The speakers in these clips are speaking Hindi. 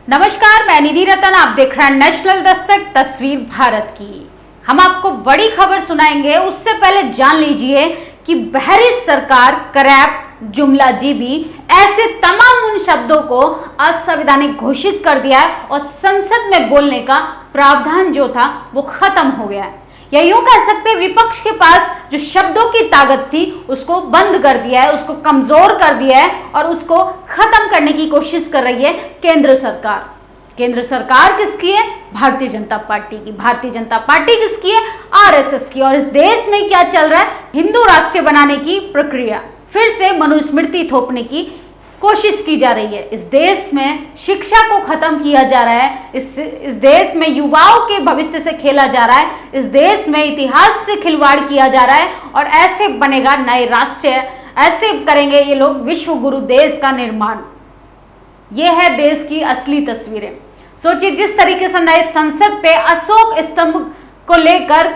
नमस्कार, मैं निधि रतन। आप देख रहे हैं नेशनल दस्तक, तस्वीर भारत की। हम आपको बड़ी खबर सुनाएंगे। उससे पहले जान लीजिए कि बहरी सरकार, करैप, जुमला जीबी ऐसे तमाम उन शब्दों को असंवैधानिक घोषित कर दिया है और संसद में बोलने का प्रावधान जो था वो खत्म हो गया है। या यूं कह सकते हैं विपक्ष के पास जो शब्दों की ताकत थी उसको बंद कर दिया है, उसको कमजोर कर दिया है और उसको खत्म करने की कोशिश कर रही है केंद्र सरकार। केंद्र सरकार किसकी है? भारतीय जनता पार्टी की। भारतीय जनता पार्टी किसकी है? आरएसएस की। और इस देश में क्या चल रहा है? हिंदू राष्ट्र बनाने की प्रक्रिया, फिर से मनुस्मृति थोपने की कोशिश की जा रही है। इस देश में शिक्षा को खत्म किया जा रहा है। इस देश में युवाओं के भविष्य से खेला जा रहा है। इस देश में इतिहास से खिलवाड़ किया जा रहा है और ऐसे बनेगा नए राष्ट्र, ऐसे करेंगे ये लोग विश्व गुरु देश का निर्माण। ये है देश की असली तस्वीरें। सोचिए, जिस तरीके से नए संसद पे अशोक स्तंभ को लेकर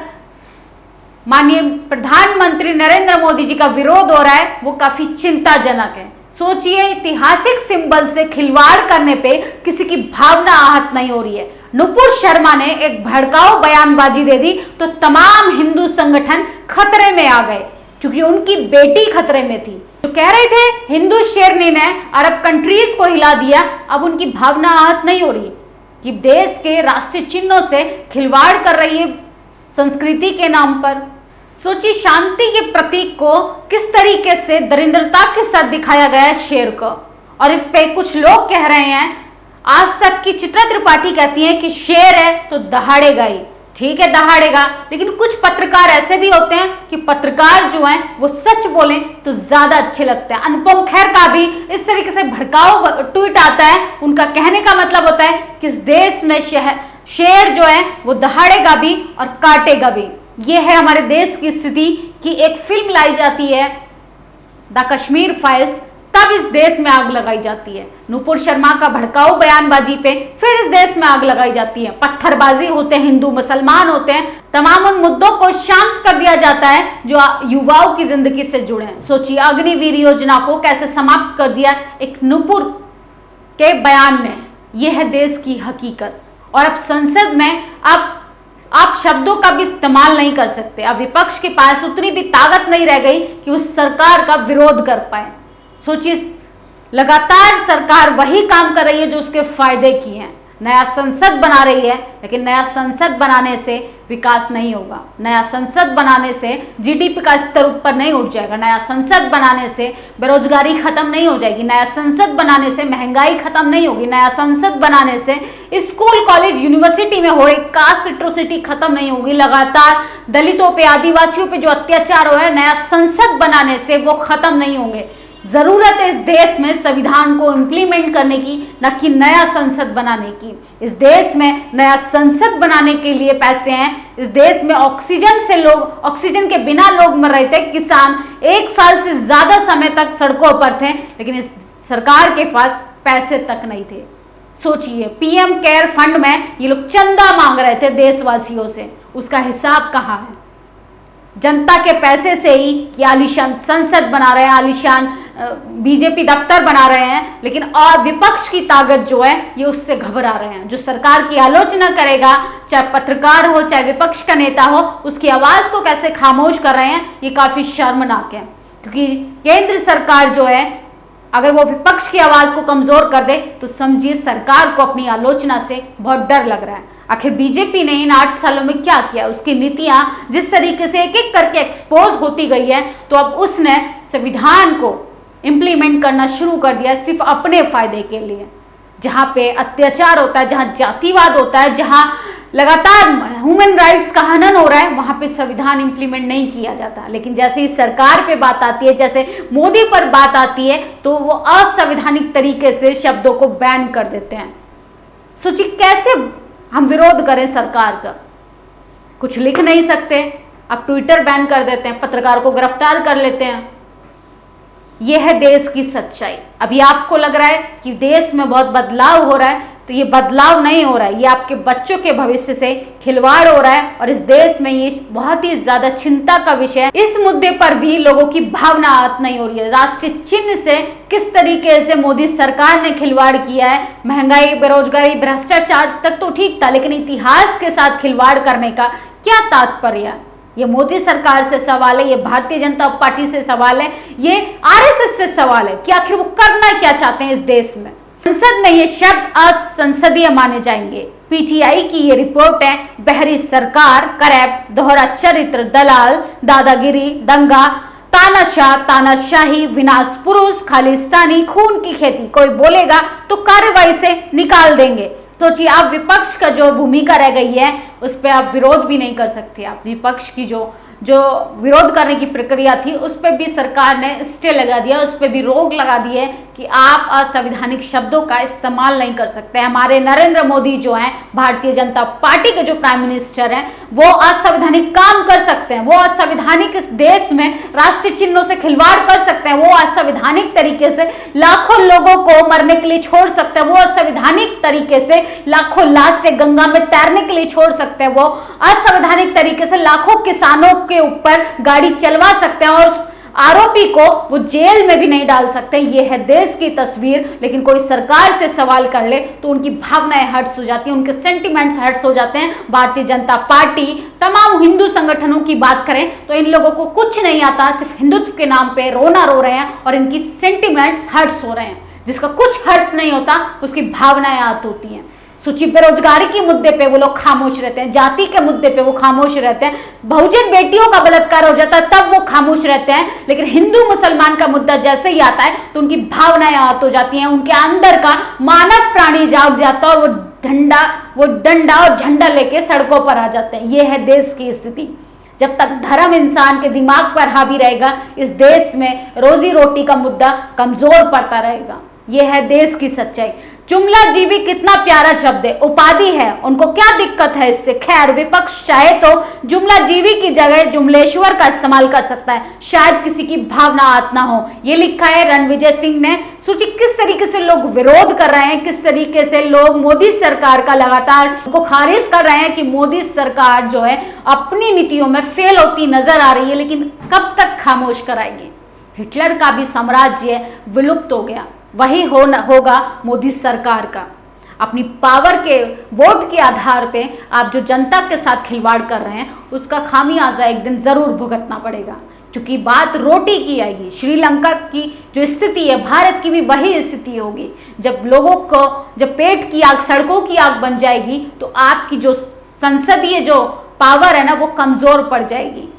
माननीय प्रधानमंत्री नरेंद्र मोदी जी का विरोध हो रहा है, वो काफी चिंताजनक है। सोचिए, ऐतिहासिक सिंबल से खिलवाड़ करने पे किसी की भावना आहत नहीं हो रही है। नुपुर शर्मा ने एक भड़काऊ बयानबाजी दे दी तो तमाम हिंदू संगठन खतरे में आ गए, क्योंकि उनकी बेटी खतरे में थी। जो कह रहे थे हिंदू शेरनी ने अरब कंट्रीज को हिला दिया, अब उनकी भावना आहत नहीं हो रही कि देश के राष्ट्रीय चिन्हों से खिलवाड़ कर रही है संस्कृति के नाम पर। सोचिए, शांति के प्रतीक को किस तरीके से दरिद्रता के साथ दिखाया गया है, शेर को। और इस पे कुछ लोग कह रहे हैं, आज तक की चित्रा त्रिपाठी कहती हैं कि शेर है तो दहाड़ेगा ही। ठीक है, दहाड़ेगा, लेकिन कुछ पत्रकार ऐसे भी होते हैं कि पत्रकार जो हैं वो सच बोलें तो ज्यादा अच्छे लगते हैं। अनुपम खेर का भी इस तरीके से भड़काऊ ट्वीट आता है। उनका कहने का मतलब होता है कि इस देश में शेर जो है वो दहाड़ेगा भी और काटेगा भी। ये है हमारे देश की स्थिति कि एक फिल्म लाई जाती है द कश्मीर फाइल्स, तब इस देश में आग लगाई जाती है। नुपुर शर्मा का भड़काऊ बयानबाजी पे फिर इस देश में आग लगाई जाती है। पत्थरबाजी होते हैं, हिंदू मुसलमान होते हैं, तमाम उन मुद्दों को शांत कर दिया जाता है जो युवाओं की जिंदगी से जुड़े हैं। सोचिए, अग्निवीर योजना को कैसे समाप्त कर दिया एक नुपुर के बयान ने। यह है देश की हकीकत। और अब संसद में आप शब्दों का भी इस्तेमाल नहीं कर सकते। अब विपक्ष के पास उतनी भी ताकत नहीं रह गई कि उस सरकार का विरोध कर पाए। सोचिए, लगातार सरकार वही काम कर रही है जो उसके फायदे की है। नया संसद बना रही है, लेकिन नया संसद बनाने से विकास नहीं होगा। नया संसद बनाने से जीडीपी का स्तर ऊपर नहीं उठ जाएगा। नया संसद बनाने से बेरोजगारी खत्म नहीं हो जाएगी। नया संसद बनाने से महंगाई खत्म नहीं होगी। नया संसद बनाने से स्कूल, कॉलेज, यूनिवर्सिटी में हो रही कास्ट एट्रोसिटी खत्म नहीं होगी। लगातार दलितों पे, आदिवासियों पे जो अत्याचार हो रहा है, नया संसद बनाने से वो खत्म नहीं होंगे। जरूरत है इस देश में संविधान को इम्प्लीमेंट करने की, न कि नया संसद बनाने की। इस देश में नया संसद बनाने के लिए पैसे हैं। इस देश में ऑक्सीजन के बिना लोग मर रहे थे। किसान 1 साल से ज्यादा समय तक सड़कों पर थे, लेकिन इस सरकार के पास पैसे तक नहीं थे। सोचिए, पीएम केयर फंड में ये लोग चंदा मांग रहे थे देशवासियों से, उसका हिसाब कहाँ है? जनता के पैसे से ही कि आलीशान संसद बना रहे हैं, आलीशान बीजेपी दफ्तर बना रहे हैं, लेकिन और विपक्ष की ताकत जो है ये उससे घबरा रहे हैं। जो सरकार की आलोचना करेगा, चाहे पत्रकार हो चाहे विपक्ष का नेता हो, उसकी आवाज को कैसे खामोश कर रहे हैं, ये काफी शर्मनाक है। क्योंकि केंद्र सरकार जो है, अगर वो विपक्ष की आवाज को कमजोर कर दे तो समझिए सरकार को अपनी आलोचना से बहुत डर लग रहा है। आखिर बीजेपी ने इन 8 सालों में क्या किया? उसकी नीतियां जिस तरीके से एक एक करके एक्सपोज होती गई है, तो अब उसने संविधान को इंप्लीमेंट करना शुरू कर दिया सिर्फ अपने फायदे के लिए। जहां पे अत्याचार होता है, जहां जातिवाद होता है, जहां लगातार ह्यूमन राइट्स का हनन हो रहा है, वहां पे संविधान इंप्लीमेंट नहीं किया जाता। लेकिन जैसे ही सरकार पे बात आती है, जैसे मोदी पर बात आती है, तो वो असंवैधानिक तरीके से शब्दों को बैन कर देते हैं। सोचिए, कैसे हम विरोध करें सरकार का? कुछ लिख नहीं सकते, अब ट्विटर बैन कर देते हैं, पत्रकार को गिरफ्तार कर लेते हैं। यह है देश की सच्चाई। अभी आपको लग रहा है कि देश में बहुत बदलाव हो रहा है, तो ये बदलाव नहीं हो रहा है, ये आपके बच्चों के भविष्य से खिलवाड़ हो रहा है और इस देश में ये बहुत ही ज्यादा चिंता का विषय है। इस मुद्दे पर भी लोगों की भावना आहत नहीं हो रही है। राष्ट्रीय चिन्ह से किस तरीके से मोदी सरकार ने खिलवाड़ किया है, महंगाई, बेरोजगारी, भ्रष्टाचार तक तो ठीक था, लेकिन इतिहास के साथ खिलवाड़ करने का क्या तात्पर्य है? ये मोदी सरकार से सवाल है, ये भारतीय जनता पार्टी से सवाल है, ये आरएसएस से सवाल है कि आखिर वो करना क्या चाहते हैं इस देश में। संसद में ये शब्द असंसदीय माने जाएंगे। पीटीआई की ये रिपोर्ट है। बहरी सरकार, करैप, दोहरा चरित्र, दलाल, दादागिरी, दंगा, तानाशाह, तानाशाही, विनाश पुरुष, खालिस्तानी, खून की खेती। कोई बोलेगा तो कार्रवाई से निकाल देंगे। सोचिए, आप विपक्ष का जो भूमिका रह गई है उस पर आप विरोध भी नहीं कर सकते। आप विपक्ष की जो विरोध करने की प्रक्रिया थी उस पर भी सरकार ने स्टे लगा दिया, उस पर भी रोक लगा दी है कि आप असंवैधानिक शब्दों का इस्तेमाल नहीं कर सकते। हमारे नरेंद्र मोदी जो हैं, भारतीय जनता पार्टी के जो प्राइम मिनिस्टर हैं, वो असंवैधानिक काम कर सकते हैं, वो असंवैधानिक इस देश में राष्ट्रीय चिन्हों से खिलवाड़ कर सकते हैं, वो असंवैधानिक तरीके से लाखों लोगों को मरने के लिए छोड़ सकते हैं, वो असंवैधानिक तरीके से लाखों लाश से गंगा में तैरने के लिए छोड़ सकते हैं, वो असंवैधानिक तरीके से लाखों किसानों के ऊपर गाड़ी चलवा सकते हैं और आरोपी को वो जेल में भी नहीं डाल सकते। ये है देश की तस्वीर। लेकिन कोई सरकार से सवाल कर ले तो उनकी भावनाएं हर्ट्स हो जाती हैं, उनके सेंटिमेंट्स हर्ट्स हो जाते हैं। भारतीय जनता पार्टी, तमाम हिंदू संगठनों की बात करें तो इन लोगों को कुछ नहीं आता, सिर्फ हिंदुत्व के नाम पे रोना रो रहे हैं और इनकी सेंटिमेंट्स हर्ट्स हो रहे हैं। जिसका कुछ हर्ट्स नहीं होता उसकी भावनाएं आहत होती हैं। सूची बेरोजगारी के मुद्दे पे वो लोग खामोश रहते हैं, जाति के मुद्दे पे वो खामोश रहते हैं, बहुजन बेटियों का बलात्कार हो जाता है तब वो खामोश रहते हैं, लेकिन हिंदू मुसलमान का मुद्दा जैसे ही आता है तो उनकी भावनाएं आहत हो जाती हैं, उनके अंदर का मानव प्राणी जाग जाता है और वो डंडा और झंडा लेके सड़कों पर आ जाते हैं। ये है देश की स्थिति। जब तक धर्म इंसान के दिमाग पर हावी रहेगा, इस देश में रोजी रोटी का मुद्दा कमजोर पड़ता रहेगा। यह है देश की सच्चाई। जुमला जीवी कितना प्यारा शब्द है, उपाधि है, उनको क्या दिक्कत है इससे? खैर, विपक्ष चाहे तो जुमला जीवी की जगह जुमलेश्वर का इस्तेमाल कर सकता है, शायद किसी की भावना आहत ना हो। ये लिखा है रणविजय सिंह ने। सोचिए किस तरीके से लोग विरोध कर रहे हैं, किस तरीके से लोग मोदी सरकार का लगातार उनको खारिज कर रहे हैं कि मोदी सरकार जो है अपनी नीतियों में फेल होती नजर आ रही है, लेकिन कब तक खामोश कराएगी? हिटलर का भी साम्राज्य विलुप्त हो गया, वही होगा मोदी सरकार का। अपनी पावर के वोट के आधार पे आप जो जनता के साथ खिलवाड़ कर रहे हैं उसका खामियाजा एक दिन जरूर भुगतना पड़ेगा, क्योंकि बात रोटी की आएगी। श्रीलंका की जो स्थिति है, भारत की भी वही स्थिति होगी। जब लोगों को, जब पेट की आग सड़कों की आग बन जाएगी तो आपकी जो संसदीय जो पावर है ना वो कमजोर पड़ जाएगी,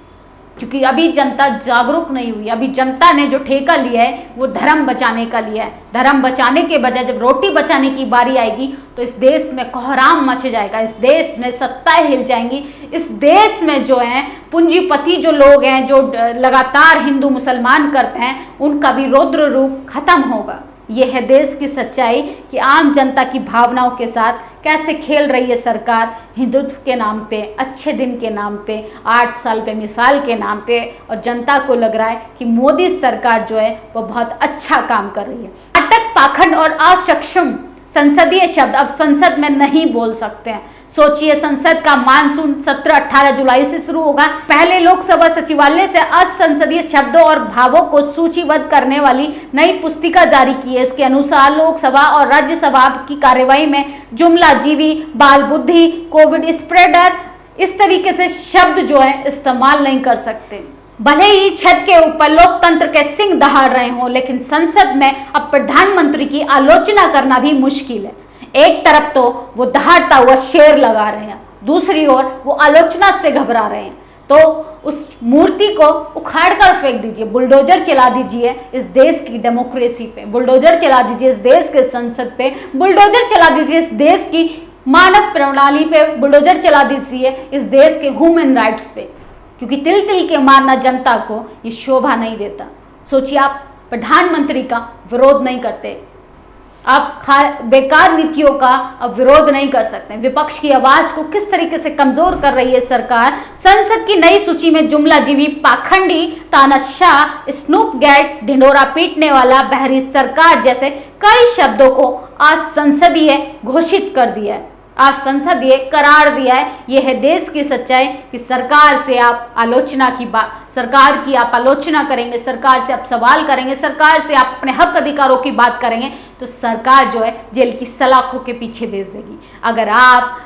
क्योंकि अभी जनता जागरूक नहीं हुई। अभी जनता ने जो ठेका लिया है वो धर्म बचाने का लिया है। धर्म बचाने के बजाय जब रोटी बचाने की बारी आएगी तो इस देश में कोहराम मच जाएगा, इस देश में सत्ताएं हिल जाएंगी, इस देश में जो है पूंजीपति जो लोग हैं, जो लगातार हिंदू मुसलमान करते हैं, उनका भी रौद्र रूप खत्म होगा। ये है देश की सच्चाई कि आम जनता की भावनाओं के साथ कैसे खेल रही है सरकार, हिंदुत्व के नाम पे, अच्छे दिन के नाम पे, 8 साल पे मिसाल के नाम पे। और जनता को लग रहा है कि मोदी सरकार जो है वो बहुत अच्छा काम कर रही है। नाटक, पाखंड और असक्षम संसदीय शब्द अब संसद में नहीं बोल सकते हैं। सोचिए, संसद का मानसून सत्र 18 जुलाई से शुरू होगा। पहले लोकसभा सचिवालय से असंसदीय शब्दों और भावों को सूचीबद्ध करने वाली नई पुस्तिका जारी की है। इसके अनुसार लोकसभा और राज्यसभा की कार्यवाही में जुमला जीवी, बाल बुद्धि, कोविड स्प्रेडर, इस तरीके से शब्द जो है इस्तेमाल नहीं कर सकते। भले ही छत के ऊपर लोकतंत्र के सिंह दहाड़ रहे हों, लेकिन संसद में अब प्रधानमंत्री की आलोचना करना भी मुश्किल है। एक तरफ तो वो दहाड़ता हुआ शेर लगा रहे हैं, दूसरी ओर वो आलोचना से घबरा रहे हैं। तो उस मूर्ति को उखाड़ कर फेंक दीजिए, बुलडोजर चला दीजिए इस देश की डेमोक्रेसी पे, बुलडोजर चला दीजिए इस देश के संसद पे, बुलडोजर चला दीजिए इस देश की मानव प्रणाली पे, बुलडोजर चला दीजिए इस देश के ह्यूमन राइट्स पे, क्योंकि तिल तिल के मारना जनता को ये शोभा नहीं देता। सोचिए, आप प्रधानमंत्री का विरोध नहीं करते, आप बेकार नीतियों का अब विरोध नहीं कर सकते। विपक्ष की आवाज को किस तरीके से कमजोर कर रही है सरकार। संसद की नई सूची में जुमलाजीवी, पाखंडी, तानाशाह, स्नूप गैट, ढिंडोरा पीटने वाला, बहरी सरकार जैसे कई शब्दों को आज संसदीय घोषित कर दिया है, आज संसदीय करार दिया है। यह है देश की सच्चाई कि सरकार से आप आलोचना की बात, सरकार की आप आलोचना करेंगे, सरकार से आप सवाल करेंगे, सरकार से आप अपने हक अधिकारों की बात करेंगे तो सरकार जो है जेल की सलाखों के पीछे भेज देगी। अगर आप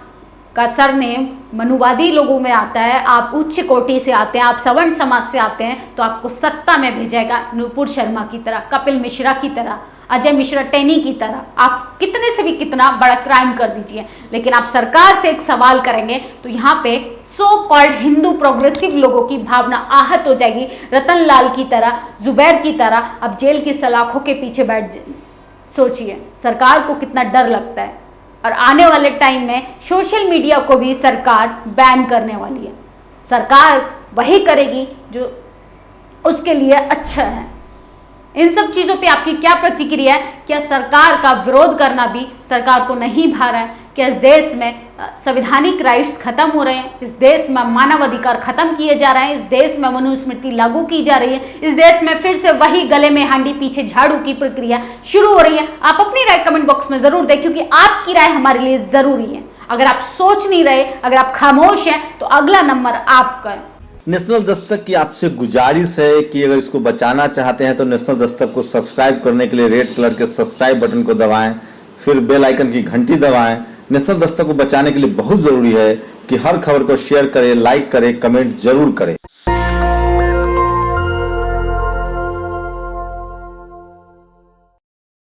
का सरनेम मनुवादी लोगों में आता है, आप उच्च कोटि से आते हैं, आप सवर्ण समाज से आते हैं, तो आपको सत्ता में भेजेगा नुपुर शर्मा की तरह, कपिल मिश्रा की तरह, अजय मिश्रा टेनी की तरह। आप कितने से भी कितना बड़ा क्राइम कर दीजिए, लेकिन आप सरकार से एक सवाल करेंगे तो यहाँ पे सो कॉल्ड हिंदू प्रोग्रेसिव लोगों की भावना आहत हो जाएगी। रतन लाल की तरह, जुबैर की तरह अब जेल की सलाखों के पीछे बैठ सोचिए सरकार को कितना डर लगता है। और आने वाले टाइम में सोशल मीडिया को भी सरकार बैन करने वाली है। सरकार वही करेगी जो उसके लिए अच्छा है। इन सब चीजों पे आपकी क्या प्रतिक्रिया है? क्या सरकार का विरोध करना भी सरकार को नहीं भा रहा है? क्या इस देश में संवैधानिक राइट्स खत्म हो रहे हैं? इस देश में मानव अधिकार खत्म किए जा रहे हैं? इस देश में मनुस्मृति लागू की जा रही है? इस देश में फिर से वही गले में हांडी पीछे झाड़ू की प्रक्रिया शुरू हो रही है? आप अपनी राय कमेंट बॉक्स में जरूर दें, क्योंकि आपकी राय हमारे लिए जरूरी है। अगर आप सोच नहीं रहे, अगर आप खामोश हैं, तो अगला नंबर आपका है। नेशनल दस्तक की आपसे गुजारिश है कि अगर इसको बचाना चाहते हैं तो नेशनल दस्तक को सब्सक्राइब करने के लिए रेड कलर के सब्सक्राइब बटन को दबाएं, फिर बेल आइकन की घंटी दबाएं। नेशनल दस्तक को बचाने के लिए बहुत जरूरी है कि हर खबर को शेयर करें, लाइक करें, कमेंट जरूर करें।